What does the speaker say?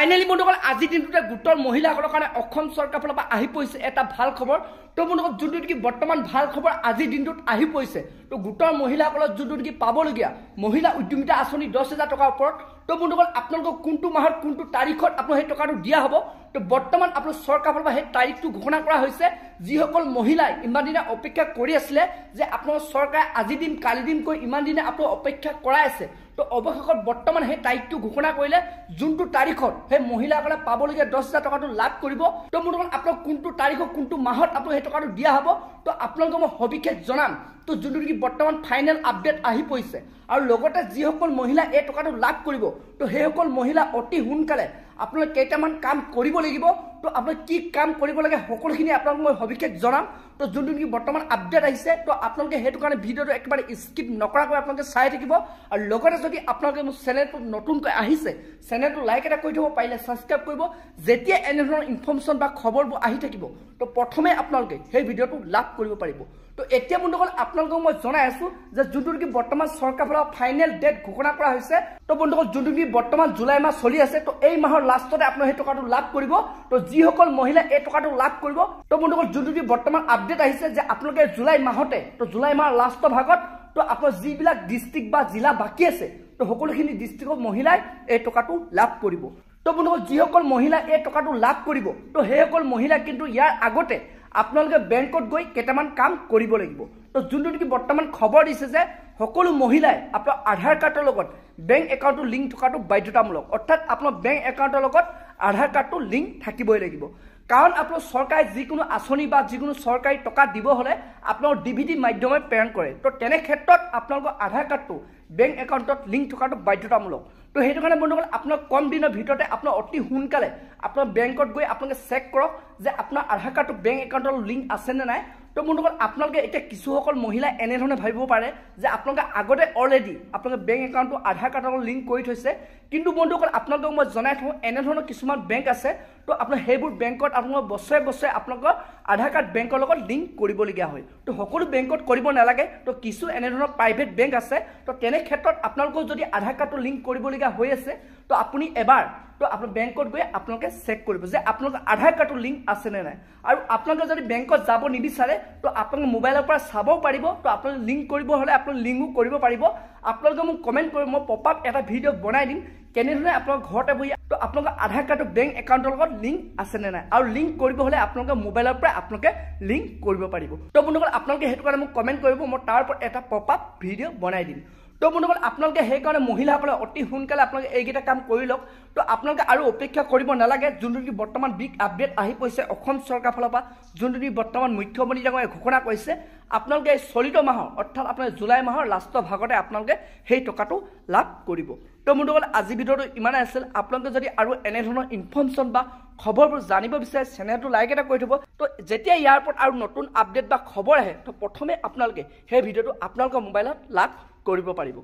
Finally বন্ধুসকল আজি দিনটোতে গোটৰ মহিলাসকলৰ কাৰণে অসম চৰকাৰৰ ফালৰ পৰা আহি পৰিছে এটা ভাল খবৰ। তো বন্ধুসকল যোনটো কি বৰ্তমান ভাল খবৰ আজি দিনটোত আহি পৰিছে। তো গোটৰ মহিলাসকলৰ যোনটো কি পাবলগীয়া মহিলা উদ্যমিতা আঁচনি 10,000 টকাৰ ওপৰত। তো বন্ধুসকল আপোনালোকক কোনটো মাহৰ কোনটো তাৰিখত আপোনাক সেই টকাটো দিয়া হ'ব। তো বৰ্তমান আপোনাৰ চৰকাৰৰ ফালৰ পৰা সেই তাৰিখটো ঘোষণা কৰা হৈছে। যিসকল মহিলাই ইমান দিনে অপেক্ষা কৰি আছিলে যে আপোনালোকৰ চৰকাৰে আজি দিম কালি দিম কৈ ইমান দিনে আপোনালোক অপেক্ষা কৰাই আছে। তো অৱশেষত বৰ্তমান সেই তাৰিখটো ঘোষণা কৰিলে যোনটো তাৰিখত সেই মহিলাসকলে পাবলগীয়া 10,000 টকাটো লাভ কৰিব। তো বন্ধুসকল আপোনাক কোনটো তাৰিখত কোনটো মাহত আপোনাক সেই টকাটো দিয়া হ'ব। তো আপোনালোকক মই সবিশেষ জনাম। তো যোনটো কি বৰ্তমান ফাইনেল আপডেট আহি পৰিছে আৰু লগতে যিসকল মহিলা এই টকাটো লাভ কৰিব তো সেইসকল মহিলা অতি সোনকালে আপোনালোকে কেইটামান কাম কৰিব লাগিব। তো আপোনালোকে কি কাম কৰিব লাগে সকলোখিনি আপোনালোকক মই সবিশেষ জনাম। তো যোনটো কি বৰ্তমান আপডেট আহিছে তো আপোনালোকে সেইটো কাৰণে ভিডিঅ'টো একেবাৰে স্কিপ নকৰাকৈ আপোনালোকে চাই থাকিব। আৰু লগতে যদি আপোনালোকে মোৰ চেনেলটো নতুনকৈ আহিছে চেনেলটো লাইক এটা কৰি থ'ব, পাৰিলে ছাবস্ক্ৰাইব কৰিব। যেতিয়া এনেধৰণৰ ইনফৰ্মেশ্যন বা খবৰবোৰ আহি থাকিব তো প্ৰথমে আপোনালোকে সেই ভিডিঅ'টো লাভ কৰিব পাৰিব। তো এতিয়া বন্ধুসকল আপোনালোকক মই জনাই আছো যে যোনটো কি বৰ্তমান চৰকাৰৰ ফালৰ ফাইনেল ডেট ঘোষণা কৰা হৈছে। তো বন্ধুসকল যোনটো কি বৰ্তমান জুলাই মাহ চলি আছে তো এই মাহৰ লাষ্টতে আপোনালোকে সেই টকাটো লাভ কৰিব। তো যিসকল মহিলা এই টকাটো লাভ কৰিব তো বন্ধুসকল যোনটো কি বৰ্তমান আপডেট আহিছে যে আপোনালোকে জুলাই মাহতে তো জুলাই মাহৰ লাষ্টৰ ভাগত তো আপোনাৰ যিবিলাক ডিষ্ট্ৰিক্ট বা জিলা বাকী আছে তো সকলোখিনি ডিষ্ট্ৰিক্টৰ মহিলাই এই টকাটো লাভ কৰিব। তো বন্ধুসকল যিসকল মহিলা এই টকাটো লাভ কৰিব তো সেইসকল মহিলা কিন্তু ইয়াৰ আগতে আপোনালোকে বেংকত গৈ কেইটামান কাম কৰিব লাগিব। তো যোনটো নেকি বৰ্তমান খবৰ দিছে যে সকলো মহিলাই আপোনাৰ আধাৰ কাৰ্ডৰ লগত বেংক একাউণ্টটো লিংক থকাটো বাধ্যতামূলক। অৰ্থাৎ আপোনাৰ বেংক একাউণ্টৰ লগত আধাৰ কাৰ্ডটো লিংক থাকিবই লাগিব। কাৰণ আপোনাৰ চৰকাৰে যিকোনো আঁচনি বা যিকোনো চৰকাৰী টকা দিব হ'লে আপোনাৰ ডিভিডি মাধ্যমে প্ৰেৰণ কৰে। তো তেনে ক্ষেত্ৰত আপোনালোকৰ আধাৰ কাৰ্ডটো বেংক একাউণ্টত লিংক থকাটো বাধ্যতামূলক। তো সেইটো কাৰণে বন্ধুসকল আপোনাৰ কম দিনৰ ভিতৰতে আপোনাৰ অতি সোনকালে আপোনাৰ বেংকত গৈ আপোনালোকে চেক কৰক যে আপোনাৰ আধাৰ কাৰ্ডটো বেংক একাউণ্টৰ লিংক আছেনে নাই। তো বন্ধুসকল আপোনালোকে এতিয়া কিছুসকল মহিলাই এনেধৰণে ভাবিব পাৰে যে আপোনালোকে আগতে অলৰেডি আপোনালোকে বেংক একাউণ্টটো আধাৰ কাৰ্ডৰ লগত লিংক কৰি থৈছে। কিন্তু বন্ধুসকল আপোনালোকক মই জনাই থওঁ এনেধৰণৰ কিছুমান বেংক আছে তো আপোনাৰ সেইবোৰ বেংকত আপোনালোকৰ বছৰে বছৰে আপোনালোকৰ আধাৰ কাৰ্ড বেংকৰ লগত লিংক কৰিবলগীয়া হয়। তো সকলো বেংকত কৰিব নালাগে। তো কিছু এনেধৰণৰ প্ৰাইভেট বেংক আছে। তো তেনে ক্ষেত্ৰত আপোনালোকৰ যদি আধাৰ কাৰ্ডটো লিংক কৰিবলগীয়া হৈ আছে তো আপুনি এবাৰ তো আপোনাৰ বেংকত গৈ আপোনালোকে চেক কৰিব যে আপোনালোকৰ আধাৰ কাৰ্ডটো লিংক আছেনে নাই। আৰু আপোনালোকে যদি বেংকত যাব নিবিচাৰে তো আপোনালোকে মোবাইলৰ পৰা চাবও পাৰিব। তো আপোনালোকে লিংক কৰিব হ'লে আপোনালোকে লিংকো কৰিব পাৰিব। আপোনালোকে মোক কমেণ্ট কৰিব, মই পপ আপ এটা ভিডিঅ' বনাই দিম কেনেধৰণে আপোনালোকৰ ঘৰতে বহি তো আপোনালোকৰ আধাৰ কাৰ্ডটো বেংক একাউণ্টৰ লগত লিংক আছেনে নাই। আৰু লিংক কৰিব হ'লে আপোনালোকে মোবাইলৰ পৰা আপোনালোকে লিংক কৰিব পাৰিব। তো বন্ধুসকল আপোনালোকে সেইটো কাৰণে মোক কমেণ্ট কৰিব, মই তাৰ ওপৰত এটা পপ আপ ভিডিঅ' বনাই দিম। তো বন্ধুসকল আপোনালোকে সেইকাৰণে মহিলাসকলে অতি সোনকালে আপোনালোকে এইকেইটা কাম কৰি লওক। তো আপোনালোকে আৰু অপেক্ষা কৰিব নালাগে। যোনটো কি বৰ্তমান বিগ আপডেট আহি পৰিছে অসম চৰকাৰৰ ফালৰ পৰা, যোনটো কি বৰ্তমান মুখ্যমন্ত্ৰী ডাঙৰীয়াই ঘোষণা কৰিছে আপোনালোকে এই চলিত মাহৰ অৰ্থাৎ আপোনাৰ জুলাই মাহৰ লাষ্টৰ ভাগতে আপোনালোকে সেই টকাটো লাভ কৰিব। তো বন্ধুসকল আজি ভিডিঅ'টো ইমানেই আছিল। আপোনালোকে যদি আৰু এনেধৰণৰ ইনফৰ্মেশ্যন বা খবৰবোৰ জানিব বিচাৰে চেনেলটো লাইক এটা কৰি থ'ব। তো যেতিয়া ইয়াৰ ওপৰত আৰু নতুন আপডেট বা খবৰ আহে তো প্ৰথমে আপোনালোকে সেই ভিডিঅ'টো আপোনালোকৰ মোবাইলত লাভ কৰিব পাৰিব।